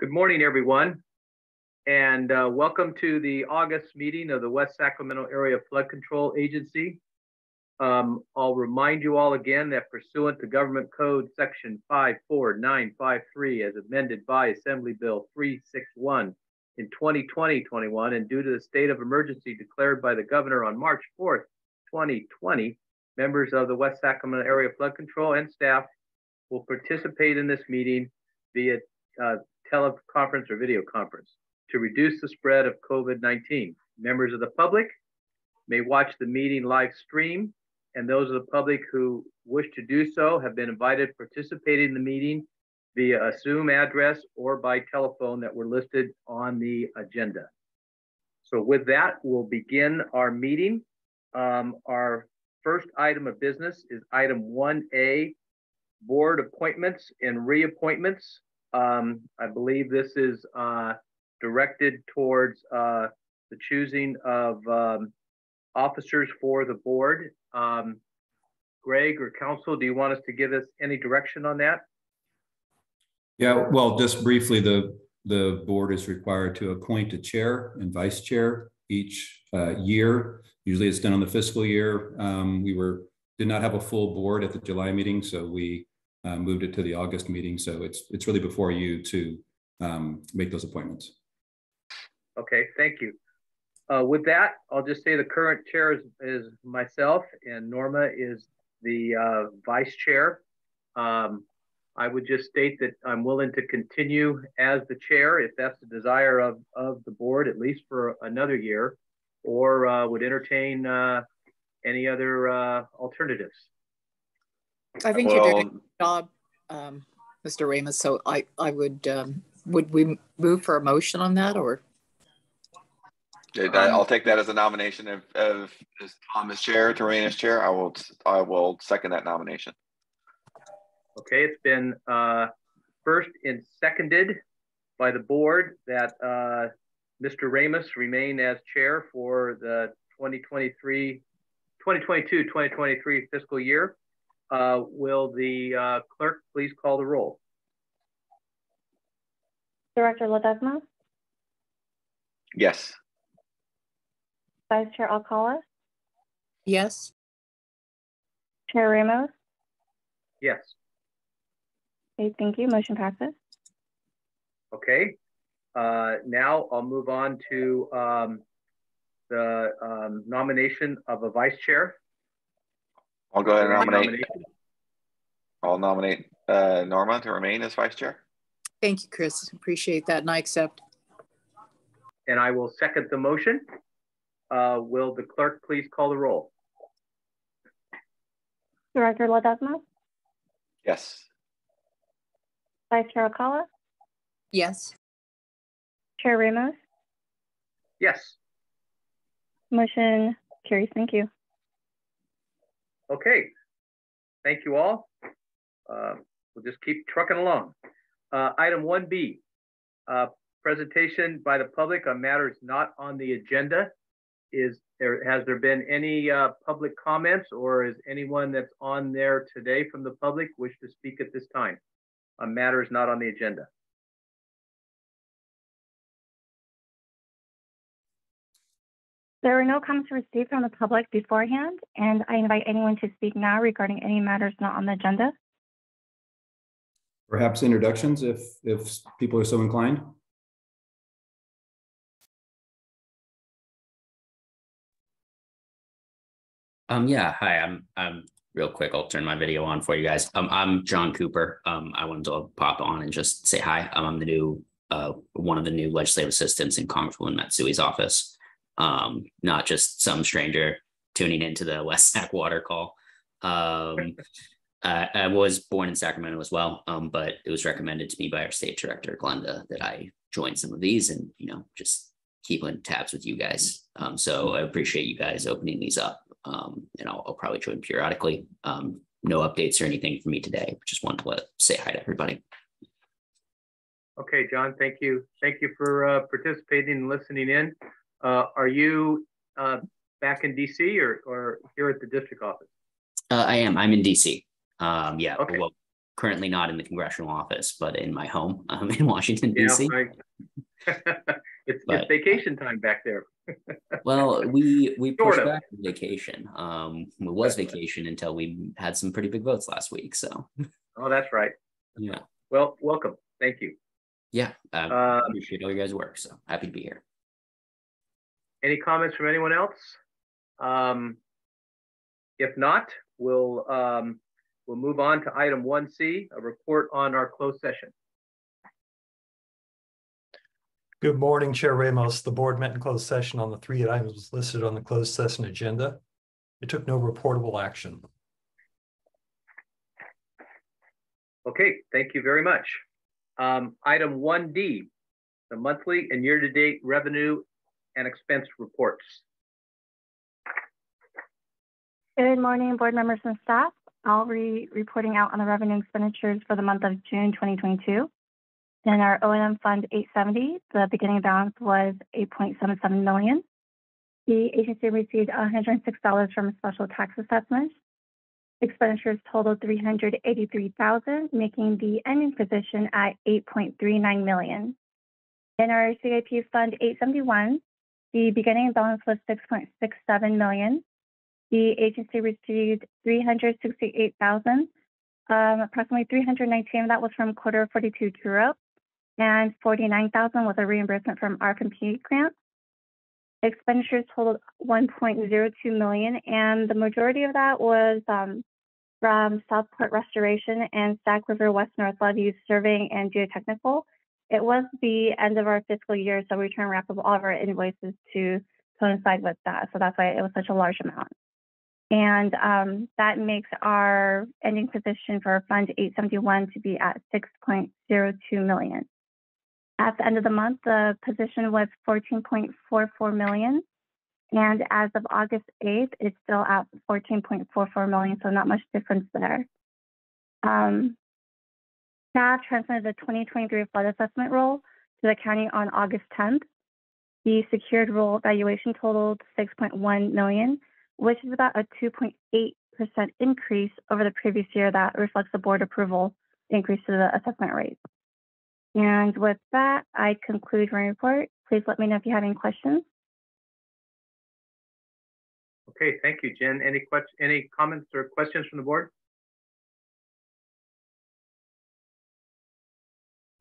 Good morning, everyone, and welcome to the August meeting of the West Sacramento Area Flood Control Agency. I'll remind you all again that pursuant to Government Code Section 54953 as amended by Assembly Bill 361 in 2020-21 and due to the state of emergency declared by the governor on March 4th, 2020, members of the West Sacramento Area Flood Control and staff will participate in this meeting via teleconference or video conference to reduce the spread of COVID-19. Members of the public may watch the meeting live stream, and those of the public who wish to do so have been invited to participate in the meeting via a Zoom address or by telephone that were listed on the agenda. So with that, we'll begin our meeting. Our first item of business is item 1A, board appointments and reappointments. I believe this is directed towards the choosing of officers for the board. Greg or council, do you want us to give us any direction on that? Yeah, well, just briefly, the board is required to appoint a chair and vice chair each year. Usually it's done on the fiscal year. We did not have a full board at the July meeting, so we moved it to the August meeting. So it's really before you to make those appointments. Okay, thank you. With that, I'll just say the current chair is myself and Norma is the vice chair. I would just state that I'm willing to continue as the chair if that's the desire of the board, at least for another year, or would entertain any other alternatives. I think you're doing a good job, Mr. Ramos. So I would we move for a motion on that, or? I'll take that as a nomination of Tom as chair to remain as chair. I will second that nomination. Okay, it's been first and seconded by the board that Mr. Ramos remain as chair for the 2022-2023 fiscal year. Will the clerk please call the roll? Director Ledesma? Yes. Vice Chair Alcala? Yes. Chair Ramos? Yes. Okay, thank you. Motion passes. Okay. Now I'll move on to the nomination of a vice chair. I'll go ahead and nominate. I'll nominate Norma to remain as vice chair. Thank you, Chris. Appreciate that, and I accept. And I will second the motion. Will the clerk please call the roll? Director Ledesma? Yes. Vice Chair Alcala? Yes. Chair Ramos? Yes. Motion carries. Thank you. Okay. Thank you all. We'll just keep trucking along. Item 1B, presentation by the public on matters not on the agenda. Has there been any public comments, or is anyone that's on there today from the public wish to speak at this time on matters not on the agenda? There were no comments received from the public beforehand, and I invite anyone to speak now regarding any matters not on the agenda. Perhaps introductions if people are so inclined. Yeah, hi, I'm real quick. I'll turn my video on for you guys. I'm John Cooper. I wanted to pop on and just say hi. I'm the new, one of the new legislative assistants in Congresswoman Matsui's office. Not just some stranger tuning into the West Sac water call. I was born in Sacramento as well, but it was recommended to me by our state director, Glenda, that I join some of these and, just keep in tabs with you guys. So I appreciate you guys opening these up. And I'll probably join periodically. No updates or anything for me today. Just wanted to say hi to everybody. Okay, John, thank you. Thank you for participating and listening in. Are you back in DC or here at the district office? I am. I'm in DC. Yeah. Okay. Well, currently not in the congressional office, but in my home in Washington, D.C. It's vacation time back there. Well, we pushed back the vacation. It was vacation until we had some pretty big votes last week. So. Oh, that's right. Yeah. Well, welcome. Thank you. Yeah, I appreciate all your guys' work. So happy to be here. Any comments from anyone else? If not, we'll move on to item 1C, a report on our closed session. Good morning, Chair Ramos. The board met in closed session on the 3 items listed on the closed session agenda. It took no reportable action. Okay, thank you very much. Item 1D, the monthly and year-to-date revenue and expense reports. Good morning, board members and staff. I'll be reporting out on the revenue expenditures for the month of June 2022. In our O&M Fund 870, the beginning balance was $8.77 million. The agency received $106 from a special tax assessment. Expenditures totaled $383,000, making the ending position at $8.39 million. In our CIP Fund 871, the beginning balance was $6.67 million. The agency received $368,000. Approximately $319 of that was from quarter 42 true-up, and $49,000 was a reimbursement from our compete grant. Expenditures totaled $1.02 million, and the majority of that was from Southport Restoration and Sac River West North Levees surveying and geotechnical. It was the end of our fiscal year, so we try and wrap up all of our invoices to coincide with that. So that's why it was such a large amount. And that makes our ending position for Fund 871 to be at $6.02 million. At the end of the month, the position was $14.44 million. And as of August 8th, it's still at $14.44 million, so not much difference there. Staff transmitted the 2023 flood assessment roll to the county on August 10th. The secured roll valuation totaled $6.1 million, which is about a 2.8% increase over the previous year. That reflects the board approval increase to the assessment rate. And with that, I conclude my report. Please let me know if you have any questions. Okay, thank you, Jen. Any comments or questions from the board?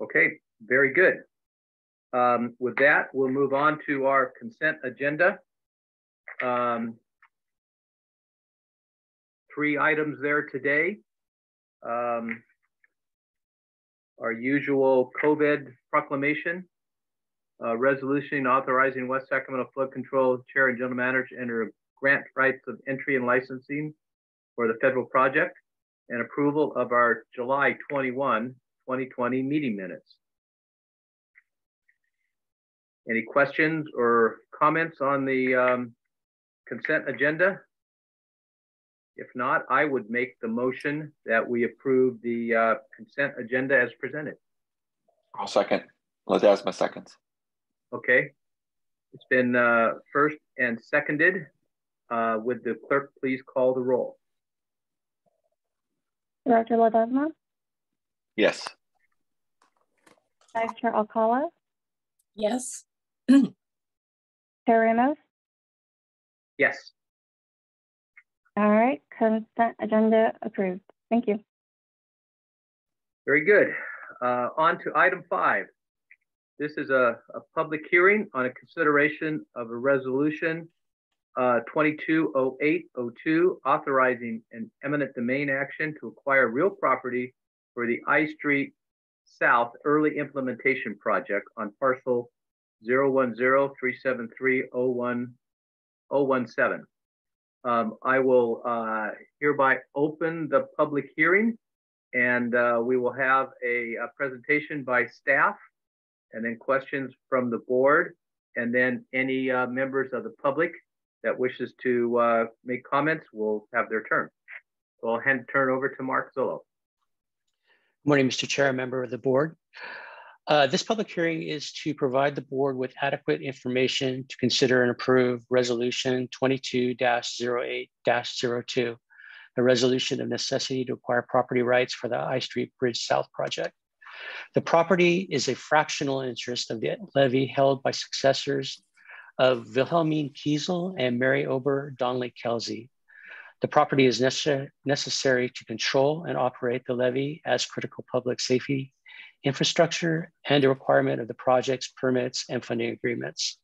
Okay, very good. With that, we'll move on to our consent agenda. 3 items there today. Our usual COVID proclamation, resolution authorizing West Sacramento Flood Control Chair and General Manager to enter grant rights of entry and licensing for the federal project, and approval of our July 21, 2020 meeting minutes. Any questions or comments on the consent agenda? If not, I would make the motion that we approve the consent agenda as presented. I'll second. Ledesma seconds. Okay. It's been first and seconded. Would the clerk please call the roll? Director Ledesma? Yes. Vice Chair Alcala? Yes. Chair Ramos? Yes. All right, consent agenda approved. Thank you. Very good. On to item 5. This is a public hearing on a consideration of a resolution 220802 authorizing an eminent domain action to acquire real property for the I Street South Early Implementation Project on parcel 010-373-017. I will hereby open the public hearing, and we will have a presentation by staff, and then questions from the board, and then any members of the public that wishes to make comments will have their turn. So I'll turn over to Mark Zillow. Good morning, Mr. Chair, member of the board. This public hearing is to provide the board with adequate information to consider and approve Resolution 22-08-02, a resolution of necessity to acquire property rights for the I Street Bridge South project. The property is a fractional interest of the levy held by successors of Wilhelmine Kiesel and Mary Ober Donnelly Kelsey. The property is necessary to control and operate the levy as critical public safety infrastructure and a requirement of the project's permits and funding agreements.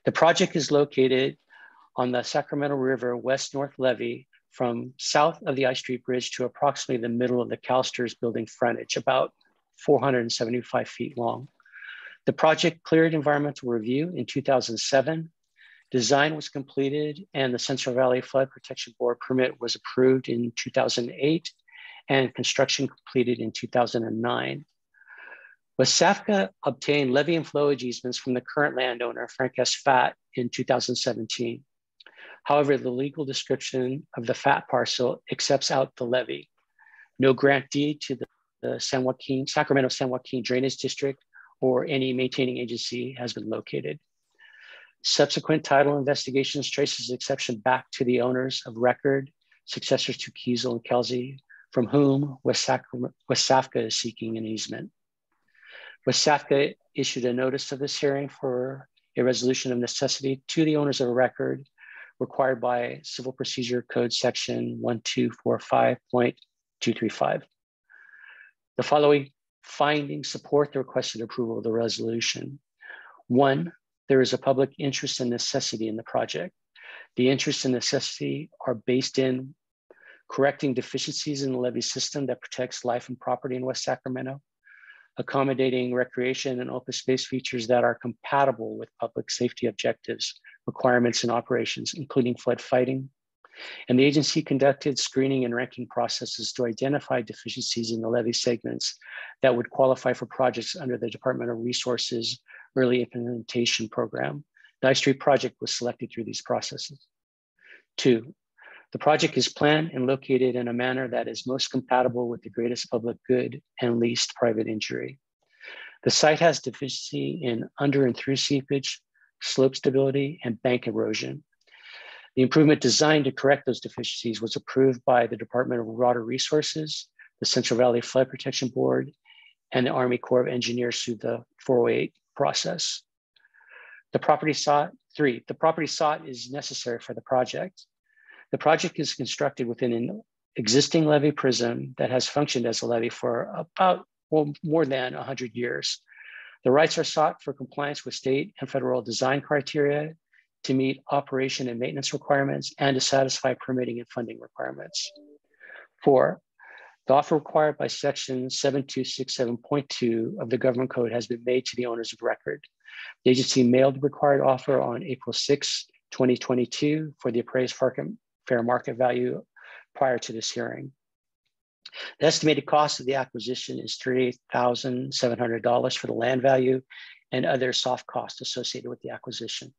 The project is located on the Sacramento River west-north levee from south of the I Street Bridge to approximately the middle of the CalSTRS building frontage, about 475 feet long. The project cleared environmental review in 2007. Design was completed and the Central Valley Flood Protection Board permit was approved in 2008 and construction completed in 2009. WESAFCA obtained levee and flowage easements from the current landowner, Frank S. Fatt, in 2017. However, the legal description of the Fatt parcel accepts out the levee. No grant deed to the Sacramento San Joaquin Drainage District or any maintaining agency has been located. Subsequent title investigations traces the exception back to the owners of record, successors to Kiesel and Kelsey, from whom WESAFCA is seeking an easement. WESAFCA issued a notice of this hearing for a resolution of necessity to the owners of a record required by Civil Procedure Code section 1245.235. The following findings support the requested approval of the resolution. 1, there is a public interest and necessity in the project. The interest and necessity are based in correcting deficiencies in the levee system that protects life and property in West Sacramento, accommodating recreation and open space features that are compatible with public safety objectives, requirements, and operations, including flood fighting. And the agency conducted screening and ranking processes to identify deficiencies in the levee segments that would qualify for projects under the Department of Resources Early Implementation Program. The I Street project was selected through these processes. 2, the project is planned and located in a manner that is most compatible with the greatest public good and least private injury. The site has deficiency in under and through seepage, slope stability, and bank erosion. The improvement designed to correct those deficiencies was approved by the Department of Water Resources, the Central Valley Flood Protection Board, and the Army Corps of Engineers through the 408 process. The property sought, 3, the property sought is necessary for the project. The project is constructed within an existing levee prism that has functioned as a levee for about more than 100 years. The rights are sought for compliance with state and federal design criteria to meet operation and maintenance requirements and to satisfy permitting and funding requirements. 4, the offer required by section 7267.2 of the Government Code has been made to the owners of record. The agency mailed the required offer on April 6, 2022 for the appraised fair market value prior to this hearing. The estimated cost of the acquisition is $38,700 for the land value and other soft costs associated with the acquisition.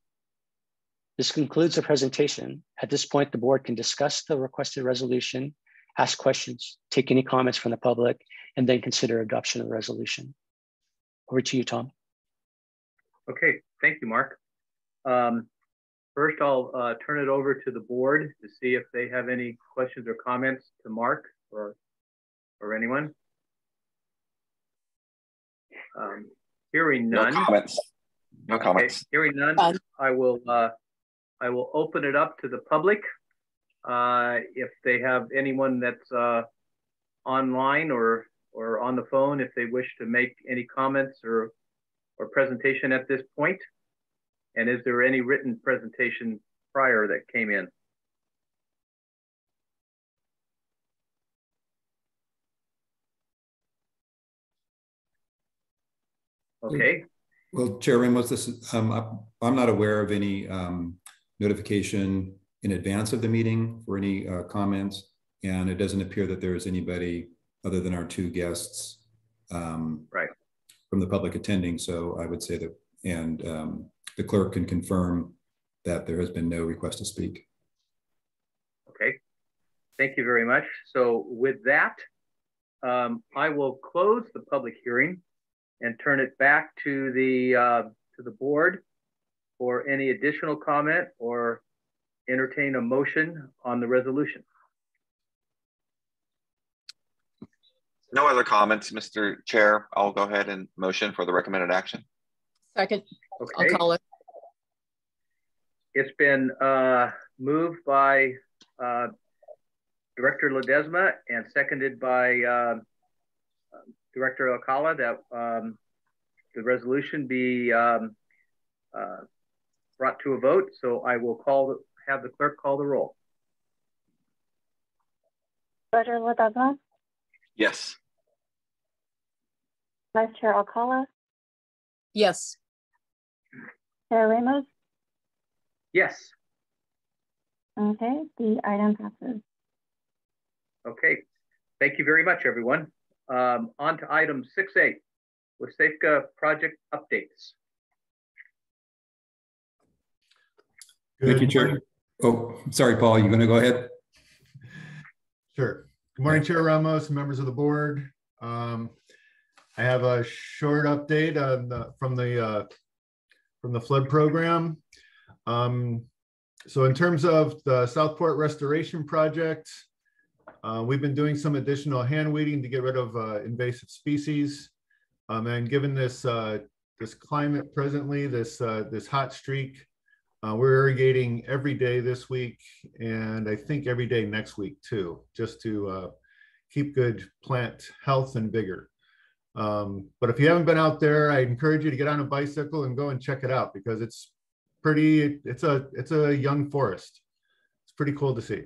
This concludes the presentation. At this point, the board can discuss the requested resolution, ask questions, take any comments from the public, and then consider adoption of the resolution. Over to you, Tom. Okay, thank you, Mark. First, I'll turn it over to the board to see if they have any questions or comments to Mark or anyone. Hearing none. No comments. No comments. Okay, hearing none, I will open it up to the public. If they have anyone that's online or on the phone, if they wish to make any comments or presentation at this point. And is there any written presentation prior that came in? Okay. Well, Chair Ramos, this is, I'm not aware of any notification in advance of the meeting for any comments, and it doesn't appear that there is anybody other than our 2 guests right from the public attending. So I would say that, and the clerk can confirm that there has been no request to speak. Okay, thank you very much. So with that, I will close the public hearing and turn it back to the board for any additional comment or entertain a motion on the resolution. No other comments, Mr. Chair. I'll go ahead and motion for the recommended action. Second, Okay. I'll call it. It's been moved by Director Ledesma and seconded by Director Alcala that the resolution be brought to a vote. So I will have the clerk call the roll. Director Ledesma, Yes. Vice Chair Alcala, Yes. Chair Ramos. Yes. Okay, the item passes. Okay. Thank you very much, everyone. On to item 6A, WSAFCA project updates. Thank you, Chair. Oh, sorry, Paul, you going to go ahead? Sure. Good morning, Chair Ramos, members of the board. I have a short update on from the flood program. So in terms of the Southport restoration project, we've been doing some additional hand weeding to get rid of invasive species. And given this this climate presently, this hot streak, we're irrigating every day this week, and I think every day next week too, just to keep good plant health and vigor. But if you haven't been out there, I encourage you to get on a bicycle and go and check it out, because it's a young forest. It's pretty cool to see.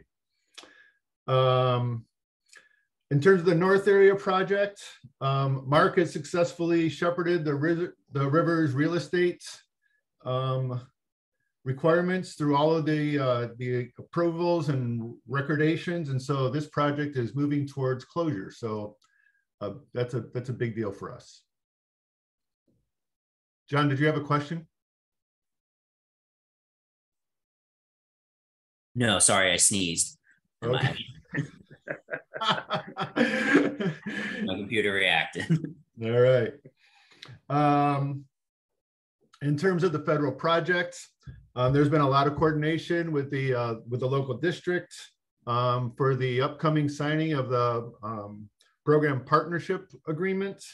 In terms of the North Area project, Mark has successfully shepherded the river's real estate requirements through all of the approvals and recordations, and so this project is moving towards closure. So that's a big deal for us. John, did you have a question? No, sorry, I sneezed. Okay. My computer reacted. All right. In terms of the federal projects, there's been a lot of coordination with the local district for the upcoming signing of the program partnership agreement.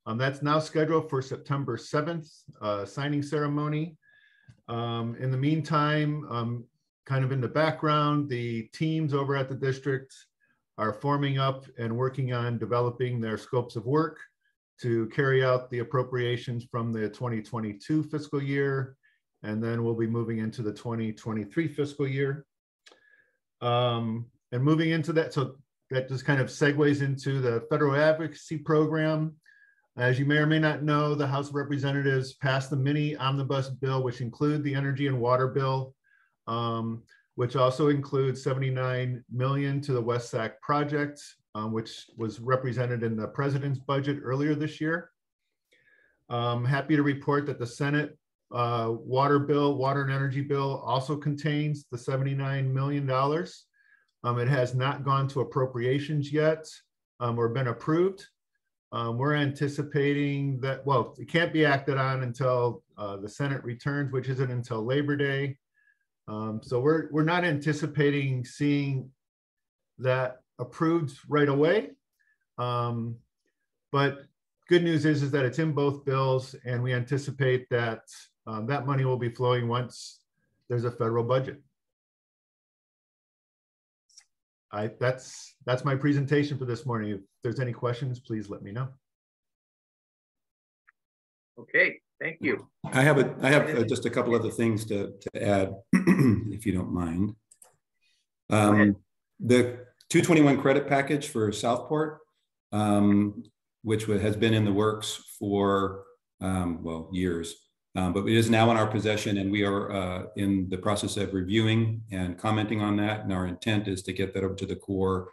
That's now scheduled for September 7th, signing ceremony. In the meantime, kind of in the background, the teams over at the district are forming up and working on developing their scopes of work to carry out the appropriations from the 2022 fiscal year, and then we'll be moving into the 2023 fiscal year. And moving into that, so that just kind of segues into the federal advocacy program. As you may or may not know, the House of Representatives passed the mini omnibus bill, which include the energy and water bill, which also includes $79 million to the West Sac project, which was represented in the president's budget earlier this year. I'm happy to report that the Senate water and energy bill also contains the $79 million. It has not gone to appropriations yet or been approved. We're anticipating that, well, it can't be acted on until the Senate returns, which isn't until Labor Day. So we're not anticipating seeing that approved right away. But good news is that it's in both bills, and we anticipate that that money will be flowing once there's a federal budget. That's my presentation for this morning. If there's any questions, please let me know. Okay, thank you. I have just a couple other things to add, if you don't mind. The 221 credit package for Southport, which has been in the works for well, years, but it is now in our possession, and we are in the process of reviewing and commenting on that. And our intent is to get that over to the Corps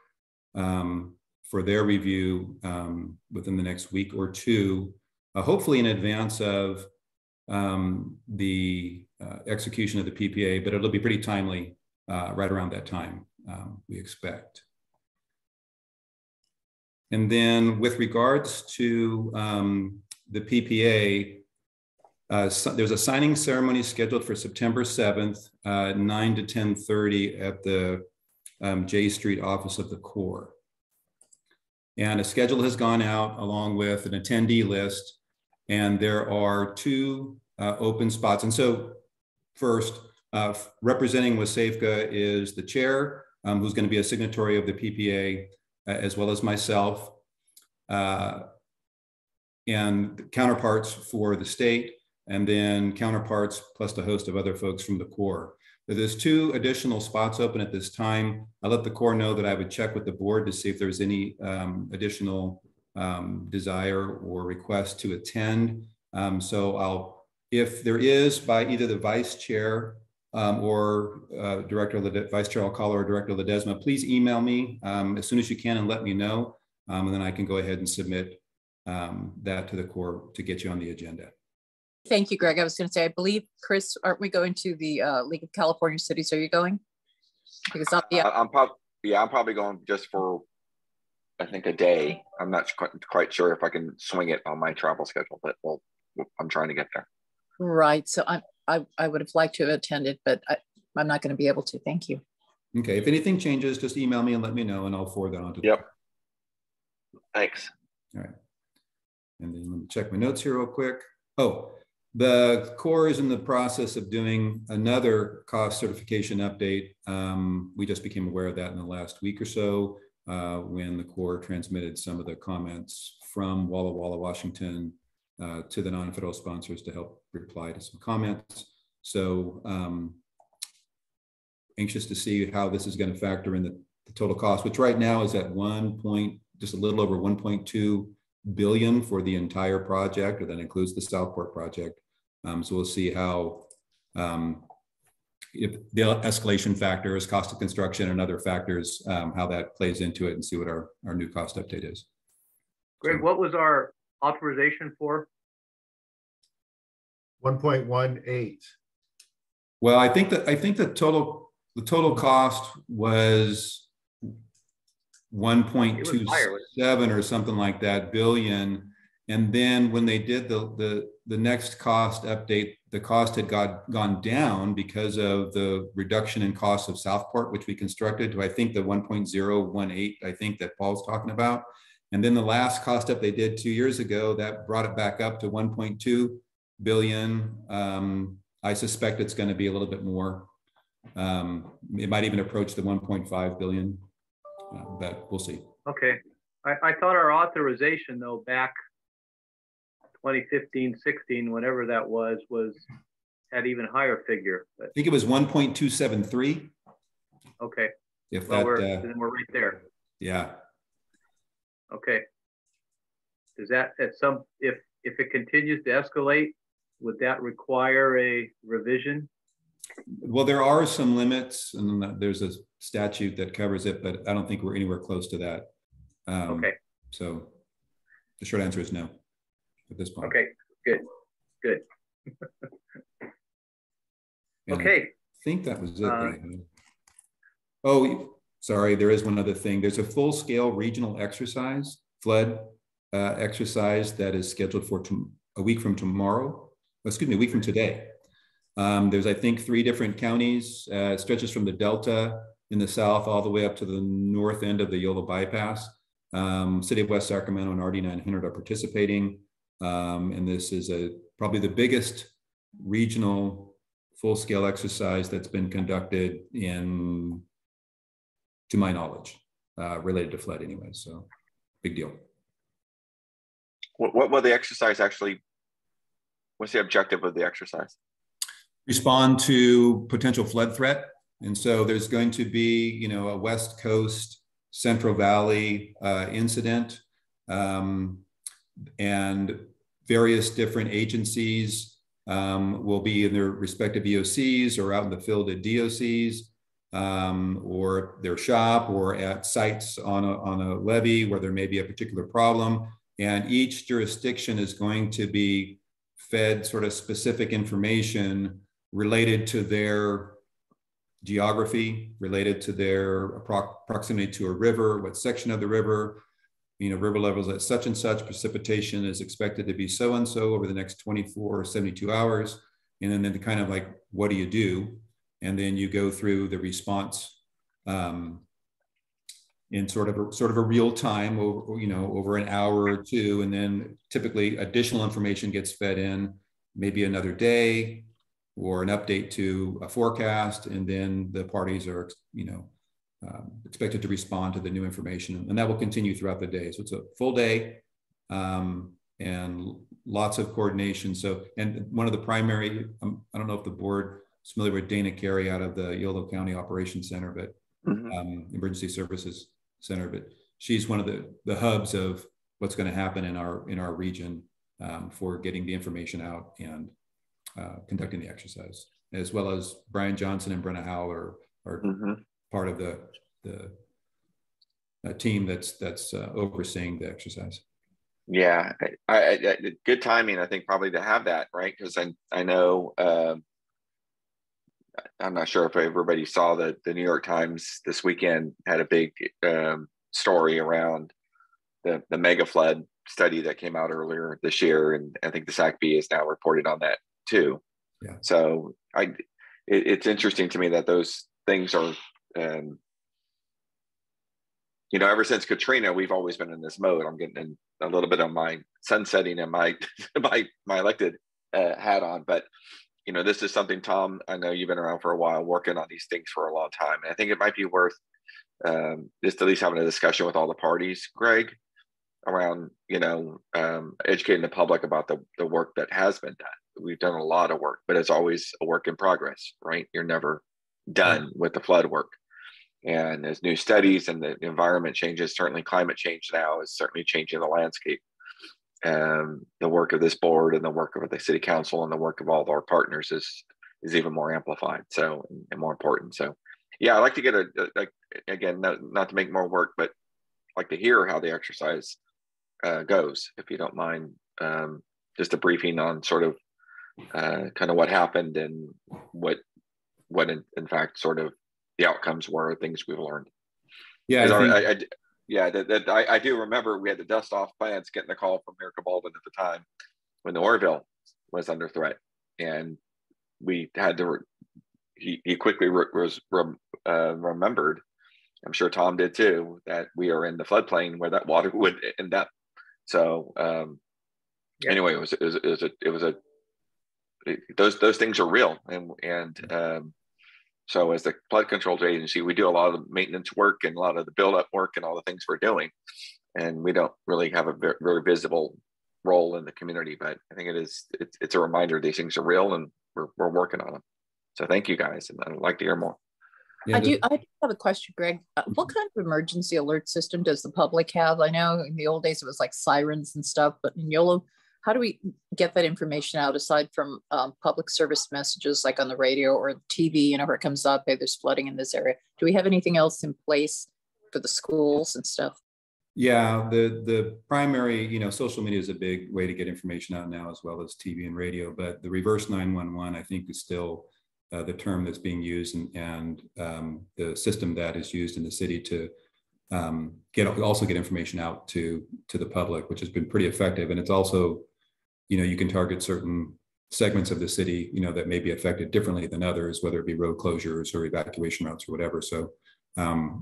for their review within the next week or two, hopefully in advance of the execution of the PPA, but it'll be pretty timely right around that time, we expect. And then with regards to the PPA, there's a signing ceremony scheduled for September 7th, 9 to 10:30 at the J Street office of the Corps. And a schedule has gone out along with an attendee list. And there are 2 open spots. And so first, representing Wasafka is the chair, who's going to be a signatory of the PPA, as well as myself, and counterparts for the state, and then counterparts plus a host of other folks from the Corps. There's 2 additional spots open at this time. I let the Corps know that I would check with the board to see if there's any additional desire or request to attend. So if there is, by either the vice chair or director of the vice chair, I'll call her, director of the Ledesma, please email me as soon as you can and let me know. And then I can go ahead and submit that to the Corps to get you on the agenda. Thank you, Greg. I was going to say, I believe, Chris, aren't we going to the League of California Cities? Are you going? Because I'm probably going just for, I think, a day. I'm not quite sure if I can swing it on my travel schedule, but I'm trying to get there. Right. So I would have liked to have attended, but I'm not going to be able to. Thank you. Okay. If anything changes, just email me and let me know, and I'll forward that on to them. Yep. Thanks. All right. And then let me check my notes here real quick. Oh, the Corps is in the process of doing another cost certification update. We just became aware of that in the last week or so when the Corps transmitted some of the comments from Walla Walla, Washington to the non-federal sponsors to help reply to some comments. So anxious to see how this is going to factor in the total cost, which right now is at just a little over 1.2 billion for the entire project, or that includes the Southport project. So we'll see how if the escalation factors, cost of construction, and other factors, how that plays into it, and see what our new cost update is. Greg, what was our authorization for? 1.18. Well, I think the total cost was 1.27 or something like that billion. And then when they did the next cost update, the cost had gone down because of the reduction in cost of Southport, which we constructed to, I think, the 1.018, I think, that Paul's talking about. And then the last cost up they did 2 years ago, that brought it back up to 1.2 billion. I suspect it's going to be a little bit more. It might even approach the 1.5 billion, but we'll see. Okay. I thought our authorization, though, back 2015, 16, whenever that was at even higher figure. But, I think it was 1.273. Okay. If well, that, then we're right there. Yeah. Okay. Does that if it continues to escalate, would that require a revision? Well, there are some limits, and there's a statute that covers it, but I don't think we're anywhere close to that. Okay. So the short answer is no at this point. Okay, good. Okay. I think that was it. Oh, sorry, there is one other thing. There's a full-scale regional exercise, flood exercise, that is scheduled for a week from tomorrow. Excuse me, a week from today. There's, I think, 3 different counties. It stretches from the Delta in the south all the way up to the north end of the Yola bypass. City of West Sacramento and RD 900 are participating. And this is probably the biggest regional full-scale exercise that's been conducted to my knowledge, related to flood anyway. So big deal. What will the exercise actually, what's the objective of the exercise? Respond to potential flood threat. And so there's going to be, a West Coast, Central Valley incident, and various different agencies will be in their respective EOCs or out in the field at DOCs, or their shop, or at sites on a levee where there may be a particular problem. And each jurisdiction is going to be fed sort of specific information related to their geography, related to their proximity to a river, what section of the river, river levels at such and such, precipitation is expected to be so-and-so over the next 24 or 72 hours. And then kind of like, what do you do? And then you go through the response, in sort of a real time over, over an hour or two. And then typically additional information gets fed in, maybe another day or an update to a forecast. And then the parties are, expected to respond to the new information, and that will continue throughout the day. So it's a full day and lots of coordination. So, and one of the primary, I don't know if the board is familiar with Dana Carey out of the Yolo County Operations Center, but Emergency Services Center, but she's one of the hubs of what's going to happen in our region for getting the information out and conducting the exercise, as well as Brian Johnson and Brenna Howell are part of the team that's overseeing the exercise. Yeah, I good timing, I think, probably to have that, right? Because I know, I'm not sure if everybody saw the New York Times this weekend had a big story around the mega flood study that came out earlier this year, and I think the SACB has now reported on that too. Yeah. So it's interesting to me that those things are, ever since Katrina, we've always been in this mode. I'm getting in a little bit of my sunsetting and my elected hat on, but this is something, Tom, I know you've been around for a while working on these things for a long time, and I think it might be worth just at least having a discussion with all the parties, Greg, around educating the public about the work that has been done. We've done a lot of work, but it's always a work in progress, right? You're never done with the flood work. And as new studies and the environment changes, certainly climate change now is certainly changing the landscape. The work of this board and the work of the city council and the work of all of our partners is even more amplified, so, and more important. So yeah, I'd like to get again, not to make more work, but like to hear how the exercise goes, if you don't mind, just a briefing on sort of kind of what happened and what in fact sort of the outcomes were, things we've learned. Yeah, I do remember we had to dust off plans, getting the call from Mayor Baldwin at the time when the Orville was under threat, and we had to. He quickly remembered. I'm sure Tom did too, that we are in the floodplain where that water would end up. So anyway, those things are real, and so as the flood control agency, we do a lot of the maintenance work and a lot of the build-up work and all the things we're doing, and we don't really have a very visible role in the community. But I think it's a reminder these things are real, and we're working on them. So thank you guys, and I'd like to hear more. Yeah, I do have a question, Greg. What kind of emergency alert system does the public have? I know in the old days it was like sirens and stuff, but in YOLO, how do we get that information out aside from public service messages like on the radio or TV, where it comes up, hey, there's flooding in this area? Do we have anything else in place for the schools and stuff? Yeah, the primary, social media is a big way to get information out now, as well as TV and radio, but the reverse 911, I think, is still the term that's being used, and the system that is used in the city to also get information out to the public, which has been pretty effective. And it's also, you can target certain segments of the city, that may be affected differently than others, whether it be road closures or evacuation routes or whatever. So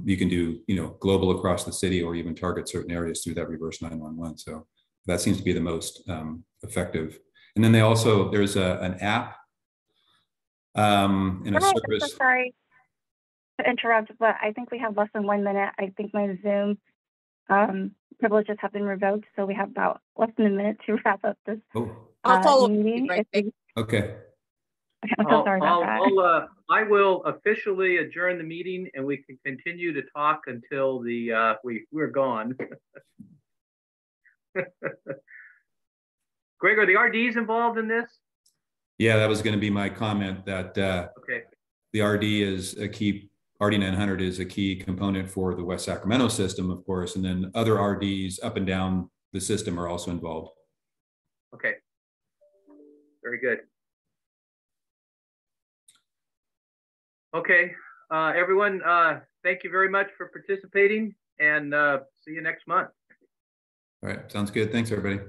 you can do, global across the city, or even target certain areas through that reverse 911. So that seems to be the most effective. And then there's an app in a service. I'm so sorry to interrupt, but I think we have less than 1 minute. I think my Zoom privileges have been revoked, so we have about less than a minute to wrap up this I'll follow meeting. Okay. I'm so sorry about that. I will officially adjourn the meeting, and we can continue to talk until we're gone. Greg, are the RDs involved in this? Yeah, that was going to be my comment, that okay. The RD is a key. RD 900 is a key component for the West Sacramento system, of course, and then other RDs up and down the system are also involved. Okay, very good. Okay, everyone, thank you very much for participating, and see you next month. All right, sounds good. Thanks, everybody.